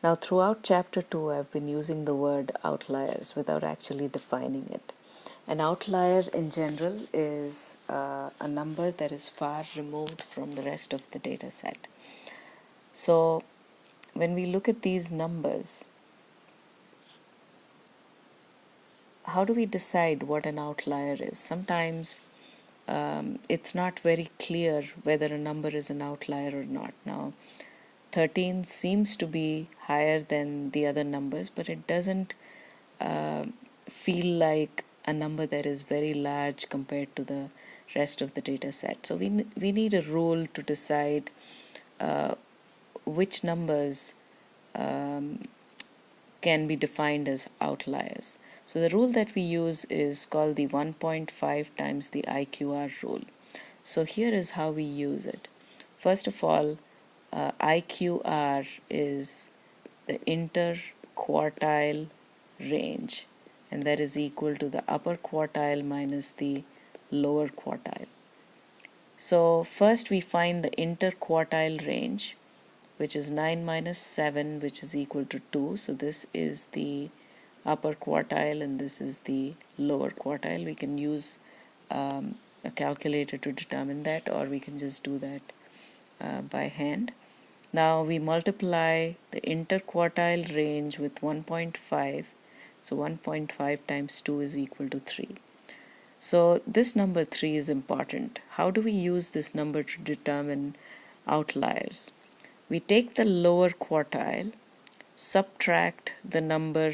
Now, throughout chapter 2, I've been using the word outliers without actually defining it. An outlier in general is a number that is far removed from the rest of the data set. So, when we look at these numbers, how do we decide what an outlier is? Sometimes it's not very clear whether a number is an outlier or not. Now, 13 seems to be higher than the other numbers, but it doesn't feel like a number that is very large compared to the rest of the data set. So we need a rule to decide which numbers can be defined as outliers. So the rule that we use is called the 1.5 times the IQR rule. So here is how we use it. First of all, IQR is the interquartile range, and that is equal to the upper quartile minus the lower quartile. So first we find the interquartile range, which is 9 minus 7, which is equal to 2. So this is the upper quartile and this is the lower quartile. We can use a calculator to determine that, or we can just do that by hand. Now we multiply the interquartile range with 1.5. So 1.5 times 2 is equal to 3. So this number 3 is important. How do we use this number to determine outliers? We take the lower quartile, subtract the number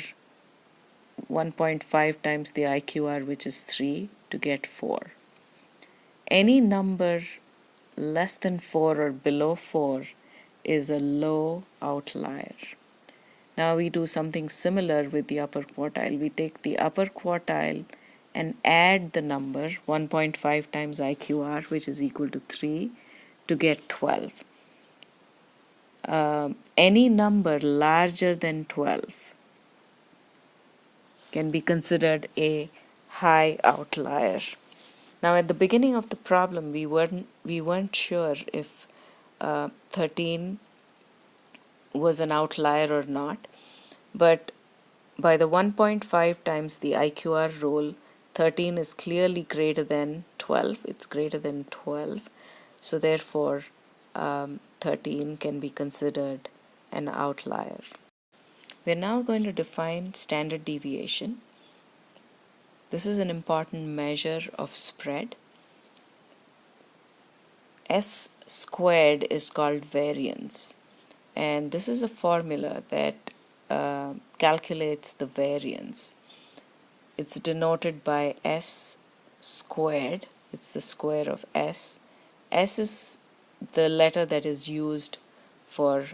1.5 times the IQR, which is 3, to get 4. Any number less than 4 or below 4 is a low outlier. Now we do something similar with the upper quartile. We take the upper quartile and add the number 1.5 times IQR, which is equal to 3, to get 12. Any number larger than 12 can be considered a high outlier. Now at the beginning of the problem, we weren't sure if 13 was an outlier or not, but by the 1.5 times the IQR rule, 13 is clearly greater than 12. It's greater than 12. So therefore, 13 can be considered an outlier. We're now going to define standard deviation. This is an important measure of spread. S squared is called variance, and this is a formula that calculates the variance. It's denoted by S squared. It's the square of S. S is the letter that is used for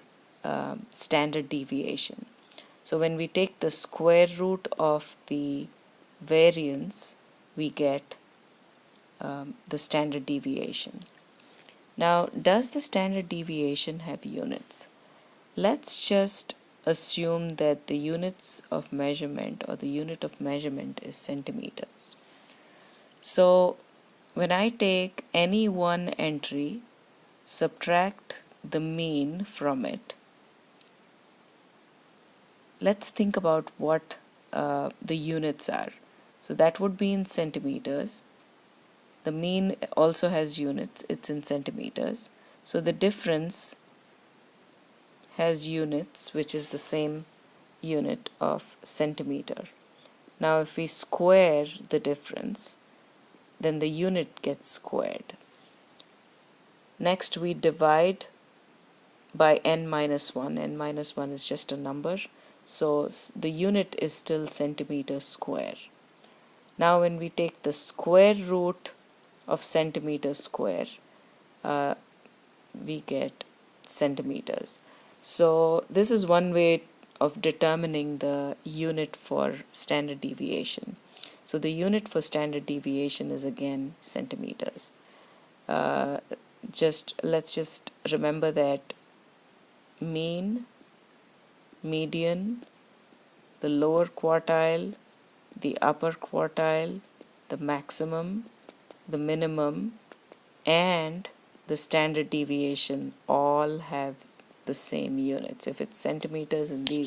standard deviation. So when we take the square root of the variance, we get the standard deviation. Now, does the standard deviation have units? Let's just assume that the units of measurement, or the unit of measurement, is centimeters. So when I take any one entry, subtract the mean from it, let's think about what the units are. So that would be in centimeters. The mean also has units, it's in centimeters. So the difference has units, which is the same unit of centimeter. Now if we square the difference, then the unit gets squared. Next we divide by n minus 1. N minus 1 is just a number, so the unit is still centimeter square. Now when we take the square root of centimeter square, we get centimeters. So this is one way of determining the unit for standard deviation. So the unit for standard deviation is again centimeters. Let's just remember that mean, median, the lower quartile, the upper quartile, the maximum, the minimum, and the standard deviation all have the same units. If it's centimeters in the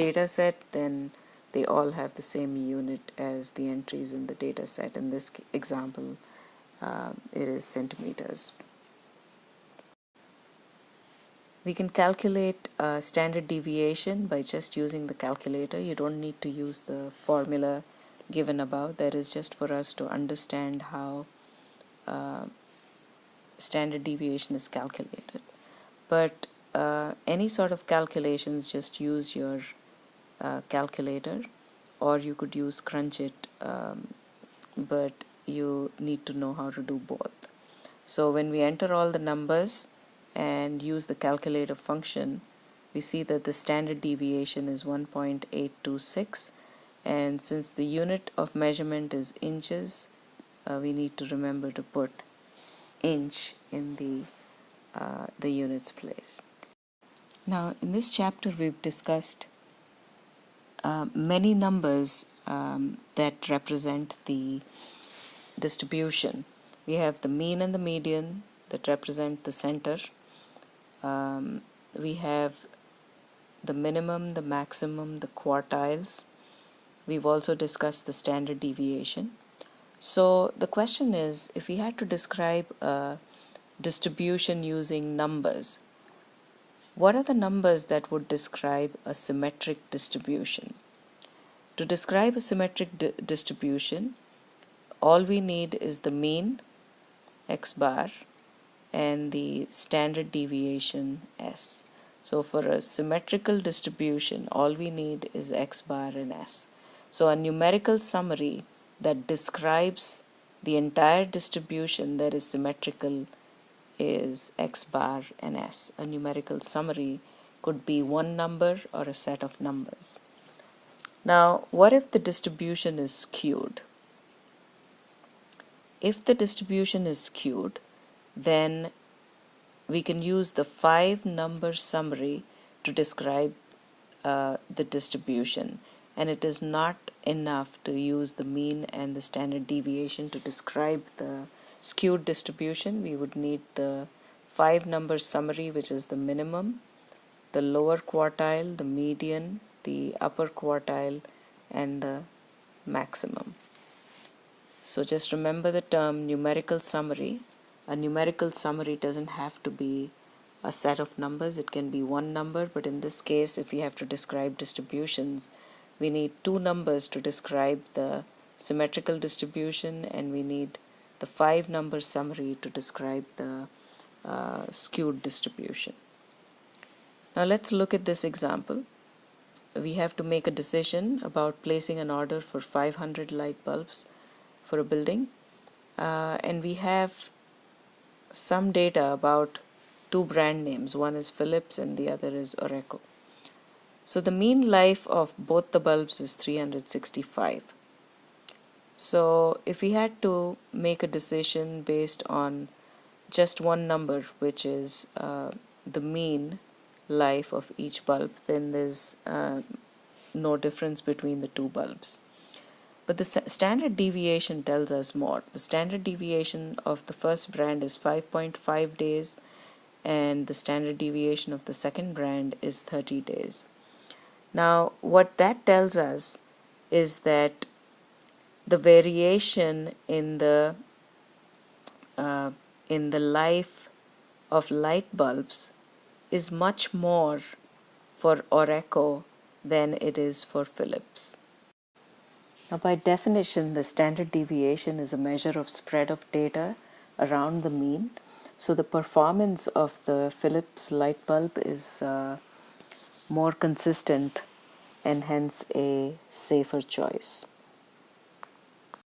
data set, then they all have the same unit as the entries in the data set. In this example, it is centimeters. We can calculate standard deviation by just using the calculator. You don't need to use the formula given above. That is just for us to understand how standard deviation is calculated. But any sort of calculations, just use your calculator, or you could use Crunchit, but you need to know how to do both. So when we enter all the numbers and use the calculator function, we see that the standard deviation is 1.826, and since the unit of measurement is inches, we need to remember to put inch in the units place. Now in this chapter we've discussed many numbers that represent the distribution. We have the mean and the median that represent the center. We have the minimum, the maximum, the quartiles. We've also discussed the standard deviation. So the question is, if we had to describe a distribution using numbers, what are the numbers that would describe a symmetric distribution? To describe a symmetric distribution, all we need is the mean, x bar, and the standard deviation, s. So for a symmetrical distribution, all we need is x bar and s. So a numerical summary that describes the entire distribution that is symmetrical is x bar and s. A numerical summary could be one number or a set of numbers. Now, what if the distribution is skewed? If the distribution is skewed, then we can use the 5-number summary to describe the distribution, and it is not enough to use the mean and the standard deviation to describe the skewed distribution. We would need the 5-number summary, which is the minimum, the lower quartile, the median, the upper quartile, and the maximum. So just remember the term numerical summary. A numerical summary doesn't have to be a set of numbers. It can be one number, but in this case, if we have to describe distributions, we need 2 numbers to describe the symmetrical distribution, and we need the 5-number summary to describe the skewed distribution. Now let's look at this example. We have to make a decision about placing an order for 500 light bulbs for a building, and we have some data about 2 brand names. One is Philips and the other is Oreco. So the mean life of both the bulbs is 365. So if we had to make a decision based on just one number, which is the mean life of each bulb, then there's no difference between the 2 bulbs. But the standard deviation tells us more. The standard deviation of the first brand is 5.5 days, and the standard deviation of the second brand is 30 days. Now, what that tells us is that the variation in the life of light bulbs is much more for Oreco than it is for Philips. Now, by definition, the standard deviation is a measure of spread of data around the mean. So the performance of the Philips light bulb is more consistent and hence a safer choice.